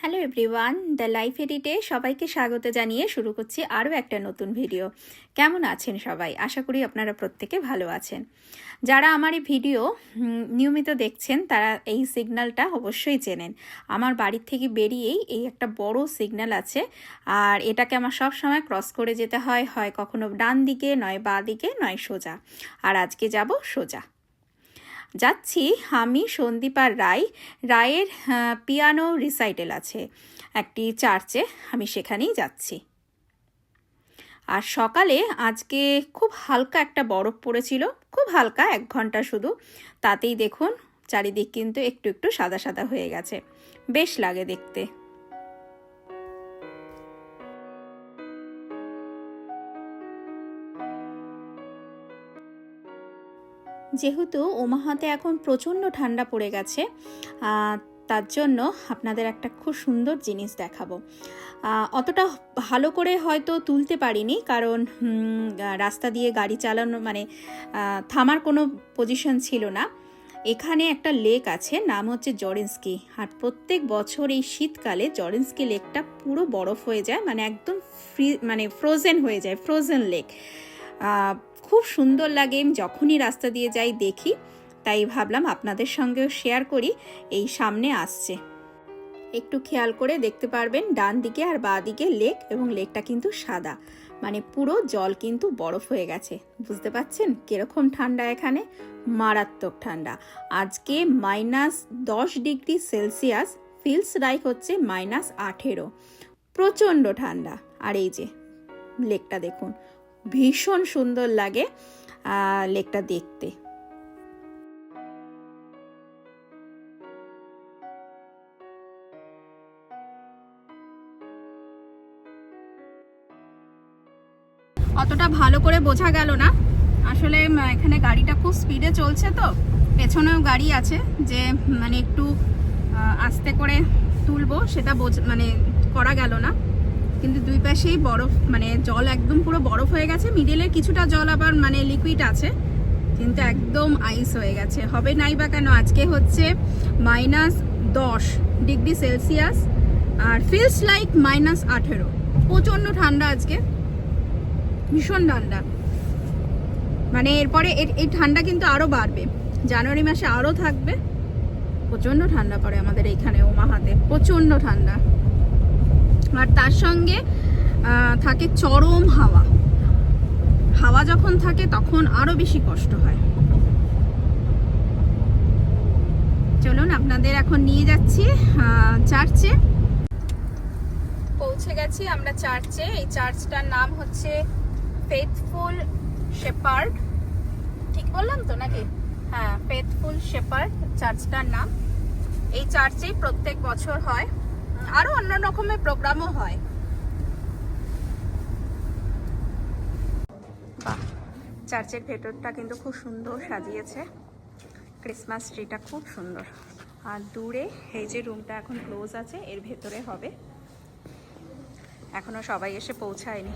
Hello everyone, the life এডিটে সবাইকে স্বাগত জানিয়ে শুরু করছি আরও একটা নতুন ভিডিও। কেমন আছেন সবাই? আশা করি আপনারা প্রত্যেকে ভালো আছেন। যারা আমার এই ভিডিও নিয়মিত দেখছেন তারা এই সিগন্যালটা অবশ্যই চেনেন। আমার বাড়ির থেকে বেরিয়েই এই একটা বড় সিগন্যাল আছে, আর এটাকে আমার সব সময় ক্রস করে যেতে হয়, হয় কখনো ডান দিকে, নয় বাঁ দিকে, নয় সোজা। আর আজকে যাব সোজা। যাচ্ছি আমি সন্দীপা রায়ের পিয়ানো রিসাইটেল আছে একটি চার্চে, আমি সেখানেই যাচ্ছি। আর সকালে আজকে খুব হালকা একটা বরফ পড়েছিল, খুব হালকা, 1 ঘন্টা শুধু। তাতেই দেখুন চারিদিক কিন্তু একটু একটু সাদা সাদা হয়ে গেছে, বেশ লাগে দেখতে। যেহেতু ওমাহাতে এখন প্রচণ্ড ঠান্ডা পড়ে গেছে, তার জন্য আপনাদের একটা খুব সুন্দর জিনিস দেখাবো। অতটা ভালো করে হয়তো তুলতে পারিনি, কারণ রাস্তা দিয়ে গাড়ি চালানো মানে থামার কোনো পজিশন ছিল না। এখানে একটা লেক আছে, নাম হচ্ছে জরেন্সকি। আর প্রত্যেক বছর এই শীতকালে জরেন্সকি লেকটা পুরো বরফ হয়ে যায়, মানে একদম ফ্রোজেন হয়ে যায়, ফ্রোজেন লেক। খুব সুন্দর লাগে, যখনই রাস্তা দিয়ে যাই দেখি, তাই ভাবলাম আপনাদের সঙ্গেও শেয়ার করি। এই সামনে আসছে, একটু খেয়াল করে দেখতে পারবেন ডান দিকে আর বাঁ দিকে লেক, এবং লেকটা কিন্তু সাদা, মানে পুরো জল কিন্তু বরফ হয়ে গেছে। বুঝতে পাচ্ছেন কিরকম ঠান্ডা এখানে? মারাত্মক ঠান্ডা। আজকে -10 ডিগ্রি সেলসিয়াস, ফিলস লাইক হচ্ছে -18। প্রচণ্ড ঠান্ডা। আর এই যে লেকটা দেখুন, ভীষণ সুন্দর লাগে লেকটা দেখতে। অতটা ভালো করে বোঝা গেল না আসলে, এখানে গাড়িটা খুব স্পিডে চলছে, তো পেছনেও গাড়ি আছে, যে মানে একটু আস্তে করে তুলবো সেটা করা গেল না। কিন্তু দুই পাশেই বরফ, মানে জল একদম পুরো বরফ হয়ে গেছে। মিডিলে কিছুটা জল আবার লিকুইড আছে, কিন্তু একদম আইস হয়ে গেছে। হবে নাই বা কেন, আজকে হচ্ছে -10 ডিগ্রি সেলসিয়াস, আর ফিলস লাইক -18। প্রচণ্ড ঠান্ডা আজকে, ভীষণ ঠান্ডা। মানে এরপরে এই ঠান্ডা কিন্তু আরো বাড়বে, জানুয়ারি মাসে আরো থাকবে। প্রচণ্ড ঠান্ডা পড়ে আমাদের এইখানে ওমাহাতে, প্রচণ্ড ঠান্ডা। আর তার সঙ্গে থাকে চরম হাওয়া। হাওয়া যখন থাকে তখন আরো বেশি কষ্ট হয়। চলুন আপনাদের এখন নিয়ে যাচ্ছি চার্চে। পৌঁছে গেছি আমরা চার্চে। এই চার্চটার নাম হচ্ছে ফেথফুল শেপার্ড। ঠিক বললাম তো নাকি? হ্যাঁ, ফেথফুল শেপার্ড চার্চটার নাম। এই চার্চেই প্রত্যেক বছর হয়, আরো অন্য রকমের প্রোগ্রামও হয়। বাহ, চার্চের ভেতরটা কিন্তু খুব সুন্দর সাজিয়েছে, ক্রিসমাস ট্রিটা খুব সুন্দর। আর দূরে এই যে রুমটা এখন ক্লোজ আছে, এর ভেতরে হবে, এখনো সবাই এসে পৌঁছায়নি।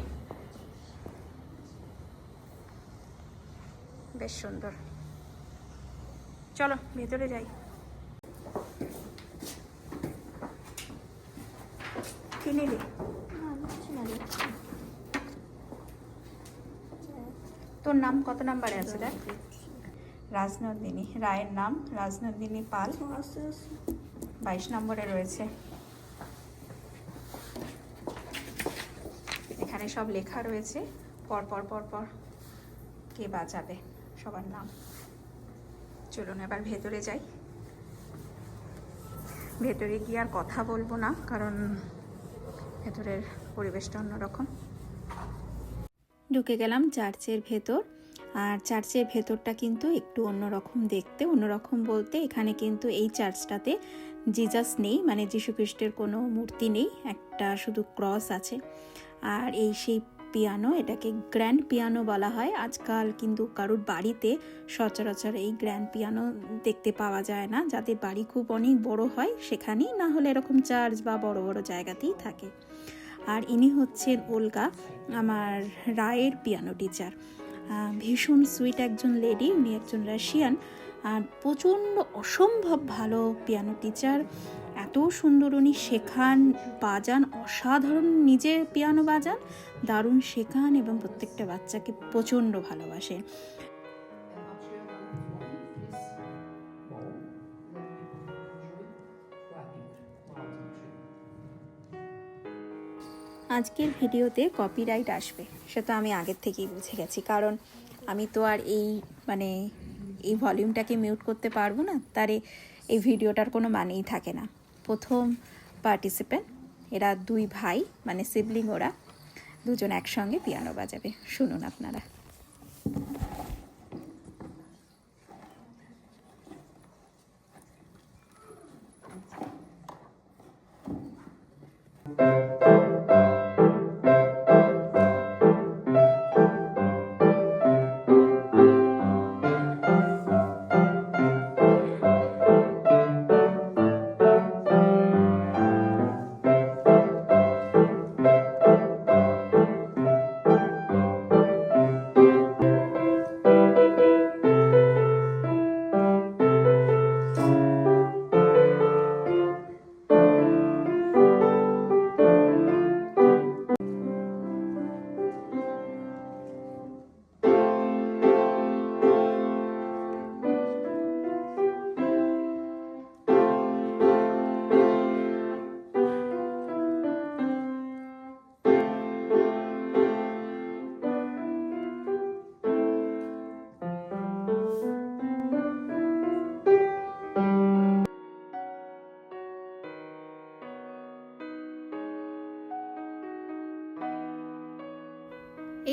বেশ সুন্দর, চলো ভেতরে যাই। কি নিলি? তোর নাম কত নাম্বারে আছে? দেখ, রাজনন্দিনী রায়ের নাম, রাজনন্দিনী পাল, 22 নম্বরে রয়েছে। এখানে সব লেখা রয়েছে, পরপর পরপর কে বাজাবে সবার নাম। চলুন এবার ভেতরে যাই। ভেতরে গিয়ে আর কথা বলবো না, কারণ ভেতরের পরিবেশটা অন্যরকম। ঢুকে গেলাম চার্চের ভেতর। আর চার্চের ভেতরটা কিন্তু একটু অন্যরকম দেখতে। অন্যরকম বলতে এখানে কিন্তু এই চার্চটাতে জিজাস নেই, মানে যীশু খ্রিস্টের কোনো মূর্তি নেই, একটা শুধু ক্রস আছে। আর এই সেই পিয়ানো, এটাকে গ্র্যান্ড পিয়ানো বলা হয়। আজকাল কিন্তু কারোর বাড়িতে সচরাচর এই গ্র্যান্ড পিয়ানো দেখতে পাওয়া যায় না। যাদের বাড়ি খুব অনেক বড় হয় সেখানেই, না হলে এরকম চার্চ বা বড় বড় জায়গাতেই থাকে। আর ইনি হচ্ছেন ওলগা, আমার রায়ের পিয়ানো টিচার। ভীষণ সুইট একজন লেডি, উনি একজন রাশিয়ান, আর প্রচণ্ড অসম্ভব ভালো পিয়ানো টিচার। এত সুন্দর উনি শেখান, বাজান, অসাধারণ, নিজে পিয়ানো বাজান, দারুণ শেখান এবং প্রত্যেকটা বাচ্চাকে প্রচণ্ড ভালোবাসে। আজকের ভিডিওতে কপিরাইট আসবে সেটা আমি আগের থেকেই বুঝে গেছি, কারণ আমি তো আর এই ভলিউমটাকে মিউট করতে পারবো না, তারে এই ভিডিওটার কোনো মানেই থাকে না। প্রথম পার্টিসিপেন্ট, এরা দুই ভাই, মানে সিবলিং, ওরা দুজন একসঙ্গে পিয়ানো বাজাবে, শুনুন আপনারা।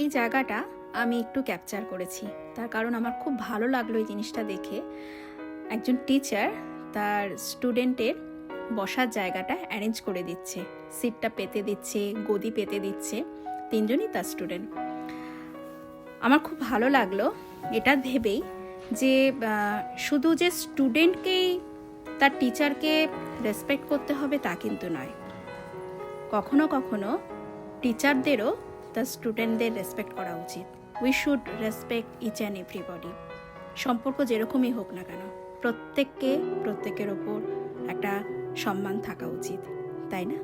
এই জায়গাটা আমি একটু ক্যাপচার করেছি, তার কারণ আমার খুব ভালো লাগলো এই জিনিসটা দেখে। একজন টিচার তার স্টুডেন্টের বসার জায়গাটা অ্যারেঞ্জ করে দিচ্ছে, সিটটা পেতে দিচ্ছে, গদি পেতে দিচ্ছে, তিনজনই তার স্টুডেন্ট। আমার খুব ভালো লাগলো এটা ভেবেই যে শুধু যে স্টুডেন্টকেই তার টিচারকে রেসপেক্ট করতে হবে তা কিন্তু নয়, কখনো কখনো টিচারদেরও তার স্টুডেন্টদের রেসপেক্ট করা উচিত। We should respect each and everybody. সম্পর্ক যেরকমই হোক না কেন, প্রত্যেকের ওপর একটা সম্মান থাকা উচিত, তাই না?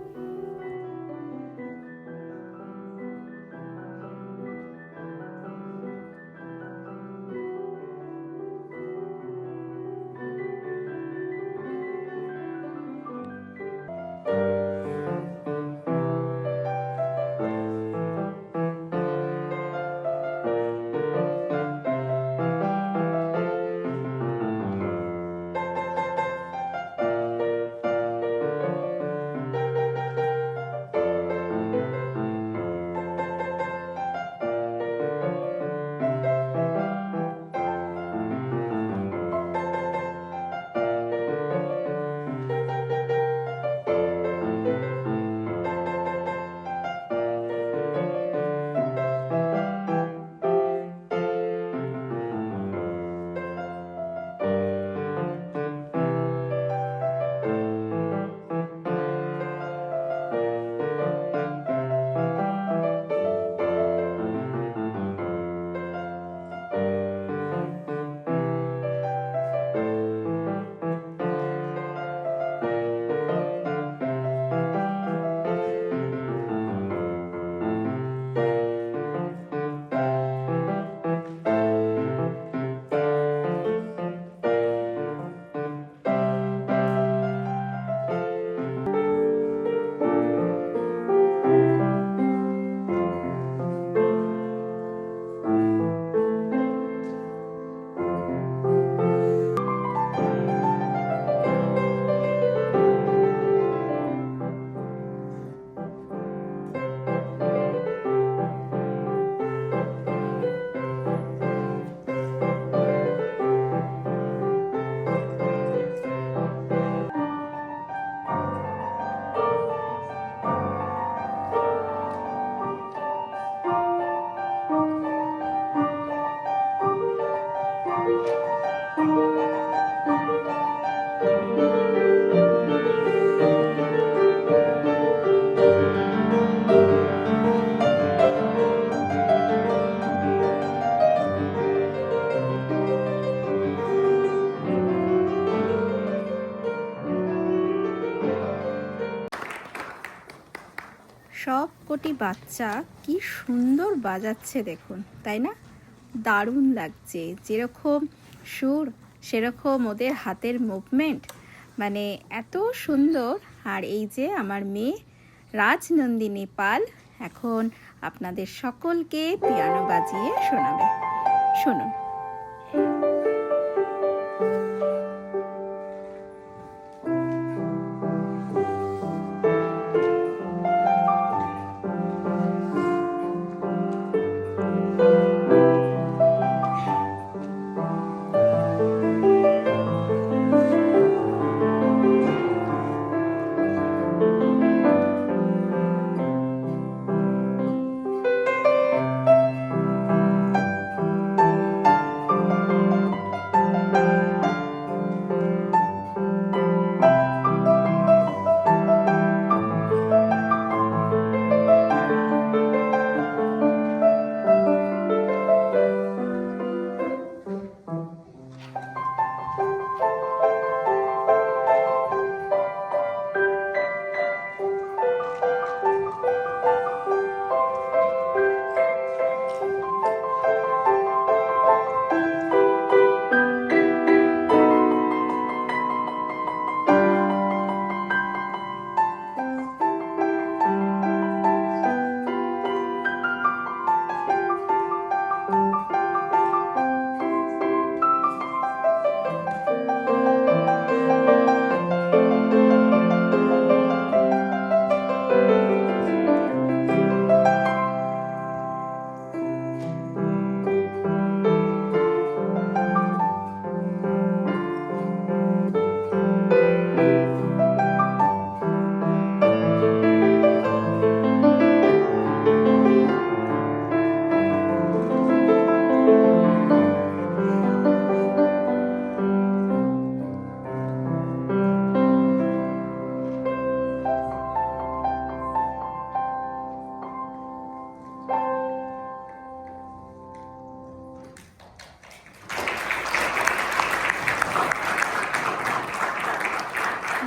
সব কটি বাচ্চা কি সুন্দর বাজাচ্ছে দেখুন, তাই না? দারুণ লাগছে, যেরকম সুর সেরকম ওদের হাতের মুভমেন্ট, মানে এত সুন্দর। আর এই যে আমার মেয়ে রাজনন্দিনী পাল এখন আপনাদের সকলকে পিয়ানো বাজিয়ে শোনাবে, শুনুন।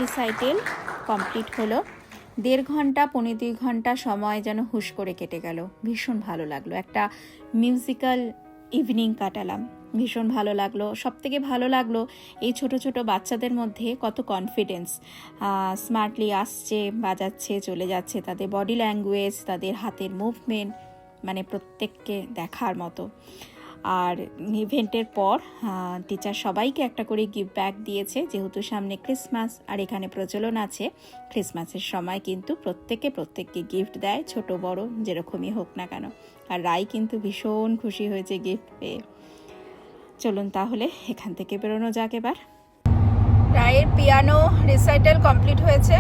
রিসাইটেল কমপ্লিট হলো। 1.5 ঘন্টা 1.25 ঘন্টা সময় যেন হুশ করে কেটে গেল, ভীষণ ভালো লাগলো। একটা মিউজিক্যাল ইভিনিং কাটালাম, ভীষণ ভালো লাগলো। সবথেকে ভালো লাগলো এই ছোট ছোট বাচ্চাদের মধ্যে কত কনফিডেন্স, স্মার্টলি আসছে, বাজাচ্ছে, চলে যাচ্ছে। তাদের বডি ল্যাঙ্গুয়েজ, তাদের হাতের মুভমেন্ট, মানে প্রত্যেককে দেখার মতো। আর ইভেন্টের পর টিচার সবাইকে একটা করে গিফট ব্যাগ দিয়েছে, যেহেতু সামনে ক্রিসমাস আর এখানে প্রচলন আছে ক্রিসমাসের সময় কিন্তু প্রত্যেককে গিফট দেয়, ছোট বড় যেরকমই হোক না কেন। আর রাই কিন্তু ভীষণ খুশি হয়েছে গিফট পেয়ে। চলুন তাহলে এখান থেকে বেরোনো যাক এবার। রায়ের পিয়ানো রিসাইটাল কমপ্লিট হয়েছে,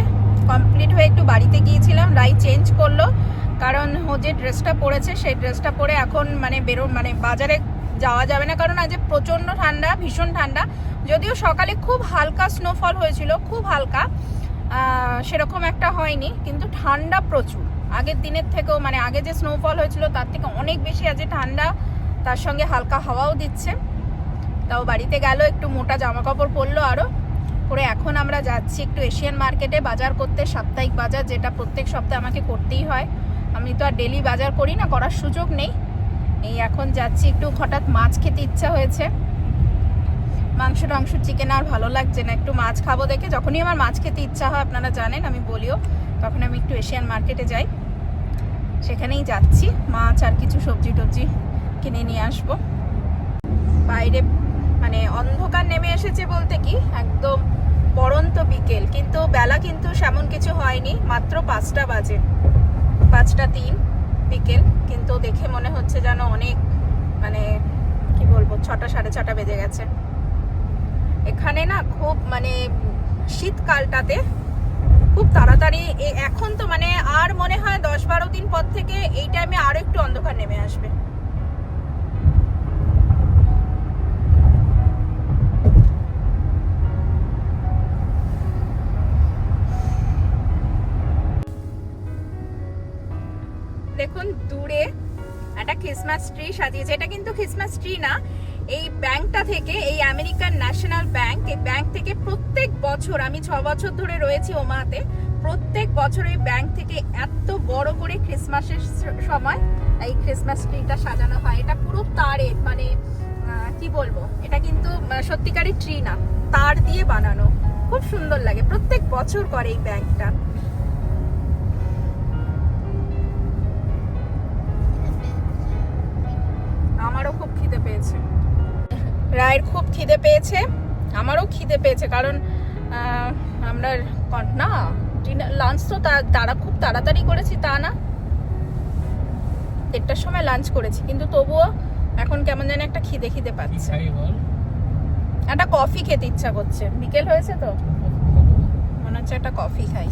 কমপ্লিট হয়ে একটু বাড়িতে গিয়েছিলাম। রাই চেঞ্জ করলো, কারণ ও যে ড্রেসটা পরেছে সেই ড্রেসটা পরে এখন মানে বাজারে যাওয়া যাবে না, কারণ আজ প্রচণ্ড ঠান্ডা, ভীষণ ঠান্ডা। যদিও সকালে খুব হালকা স্নোফল হয়েছিল, খুব হালকা, সেরকম একটা হয়নি, কিন্তু ঠান্ডা প্রচুর। আগের দিনের থেকেও, মানে আগে যে স্নোফল হয়েছিল তার থেকে অনেক বেশি আজ ঠান্ডা, তার সঙ্গে হালকা হাওয়াও দিচ্ছে। তাও বাড়িতে গেল, একটু মোটা জামা কাপড় পরলো আরও পরে। এখন আমরা যাচ্ছি একটু এশিয়ান মার্কেটে বাজার করতে, সাপ্তাহিক বাজার, যেটা প্রত্যেক সপ্তাহে আমাকে করতেই হয়। আমি তো আর ডেলি বাজার করি না, করার সুযোগ নেই। এই এখন যাচ্ছি, একটু হঠাৎ মাছ খেতে ইচ্ছা হয়েছে। মাংস টাংস চিকেন আর ভালো লাগছে না, একটু মাছ খাবো দেখে। যখনই আমার মাছ খেতে ইচ্ছা হয়, আপনারা জানেন আমি বলিও, তখন আমি একটু এশিয়ান মার্কেটে যাই, সেখানেই যাচ্ছি। মাছ আর কিছু সবজি টবজি কিনে নিয়ে আসবো। বাইরে মানে অন্ধকার নেমে এসেছে বলতে কি, একদম পড়ন্ত বিকেল, কিন্তু বেলা কিন্তু সেমন কিছু হয়নি, মাত্র 5টা বাজে, 5টা 3 বিকেল। কিন্তু দেখে মনে হচ্ছে যেন অনেক, মানে কি বলবো, 6টা 6:30 বেজে গেছে। এখানে না খুব মানে শীতকালটাতে খুব তাড়াতাড়ি, এখন তো মানে আর মনে হয় 10-12 দিন পর থেকে এই টাইমে আরো একটু অন্ধকার নেমে আসবে। দেখুন দূরে একটা ক্রিসমাস ট্রি সাজিয়েছে। এটা কিন্তু ক্রিসমাস ট্রি না, এই ব্যাংকটা থেকে, এই আমেরিকান ন্যাশনাল ব্যাংক, এই ব্যাংক থেকে প্রত্যেক বছর, আমি 6 বছর ধরে রয়েছি ওমাহাতে, প্রত্যেক বছর এই ব্যাংক থেকে এত বড় করে ক্রিসমাসের সময় এই ক্রিসমাস ট্রিটা সাজানো হয়। এটা পুরো তারের, মানে কি বলবো, এটা কিন্তু সত্যিকারের ট্রি না, তার দিয়ে বানানো। খুব সুন্দর লাগে, প্রত্যেক বছর করে এই ব্যাংকটা। আমারও খুব খিদে পেয়েছে, রায়ের খুব খিদে পেয়েছে, আমারও খিদে পেয়েছে, কারণ আমরা না লাঞ্চ তো তারা খুব তাড়াতাড়ি করেছি তা না, 1টার সময় লাঞ্চ করেছি, কিন্তু তবুও এখন কেমন যেন একটা খিদে খিদে পাচ্ছে। একটা কফি খেতে ইচ্ছা করছে, বিকেল হয়েছে তো মনে হচ্ছে একটা কফি খাই।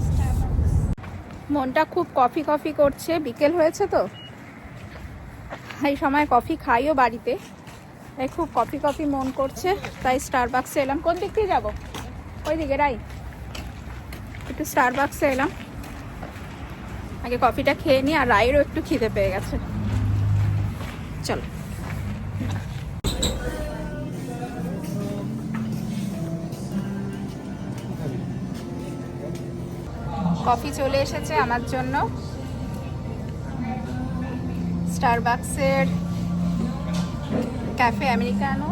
মনটা খুব কফি কফি করছে, বিকেল হয়েছে তো এই সময় কফি খাইও বাড়িতে, তাই খুব কফি কফি মন করছে, তাই স্টারবাক্সে এলাম। কোন দিক দিয়ে যাবো? ওই দিকে রাই, একটু স্টারবাক্সে এলাম, আগে কফিটা খেয়ে নিই, আর রায়েরও একটু খিদে পেয়ে গেছে। চলো। কফি চলে এসেছে আমার জন্য, স্টারবাক্সের ক্যাফে আমেরিকানো।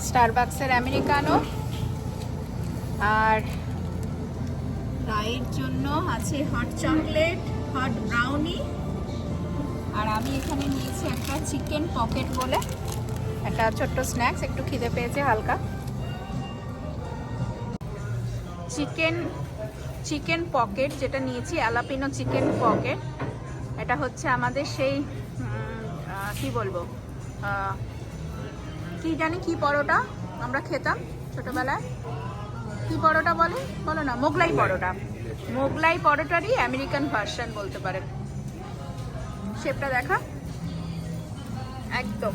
স্টারবাক্সের আমেরিকানো, আর রায়ের জন্য আছে হট চকলেট, হট ব্রাউনি, আর আমি এখানে নিয়েছি একটা চিকেন পকেট বলে একটা ছোট্ট স্ন্যাক্স, একটু খিদে পেয়েছে হালকা। চিকেন পকেট যেটা নিয়েছি, অ্যালাপিনো চিকেন পকেট। এটা হচ্ছে আমাদের সেই কি বলবো, কি জানি কি পরোটা আমরা খেতাম ছোটবেলায়, কি পরোটা বলে বলো না, মোগলাই পরোটা। মোগলাই পরোটারই আমেরিকান ভার্সন বলতে পারেন। শেপটা দেখা, একদম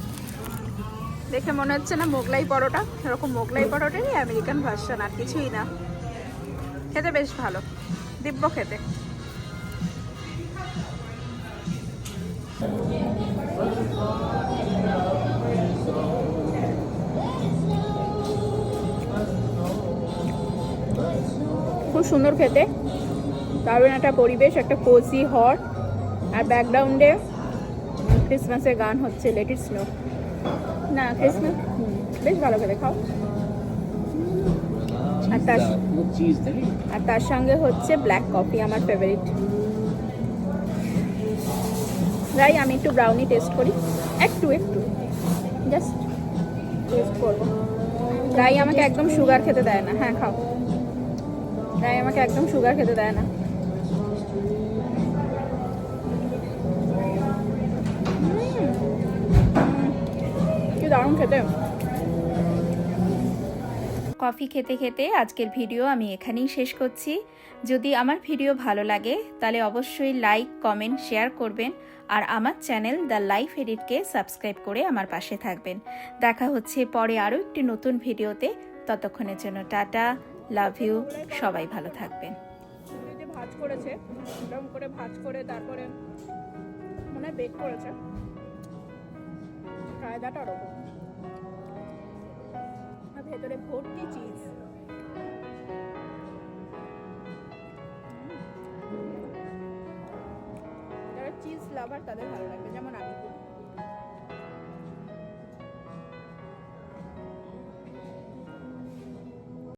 দেখে মনে হচ্ছে না মোগলাই পরোটা, এরকম মোগলাই পরোটারই আমেরিকান ভার্সন, আর কিছুই না। খেতে বেশ ভালো, দিব্য খেতে। খুব সুন্দর খেতে, দারুণ একটা পরিবেশ, একটা কোজি হট, আর ব্যাকগ্রাউন্ডে ক্রিসমাসের গান হচ্ছে, লেট ইট স্নো। না ক্রিসমাস বেশ ভালো খেতে, খাও। আর তার সঙ্গে হচ্ছে ব্ল্যাক কফি, আমার ফেভারিট। রাই আমি একটু ব্রাউনি টেস্ট করি, একটু জাস্ট টেস্ট করবো। রাই আমাকে একদম সুগার খেতে দেয় না। হ্যাঁ খাও। রাই আমাকে একদম সুগার খেতে দেয় না। কি দারুণ খেতে। কফি খেতে খেতে আজকের ভিডিও আমি এখানেই শেষ করছি। যদি আমার ভিডিও ভালো লাগে তাহলে অবশ্যই লাইক, কমেন্ট, শেয়ার করবেন, আর আমার চ্যানেল দ্য লাইফ এডিটকে সাবস্ক্রাইব করে আমার পাশে থাকবেন। দেখা হচ্ছে পরে আরও একটি নতুন ভিডিওতে, ততক্ষণের জন্য টাটা, লাভ ইউ, সবাই ভালো থাকবেন। ভাজ করেছে, এরকম করে ভাজ করে তারপরে মনে হয় বেক করেছে, কায়দাটা ওরকম, ভেতরে ভর্তি চিজ। যারা চিজ লাভার তাদের ভালো লাগবে, যেমন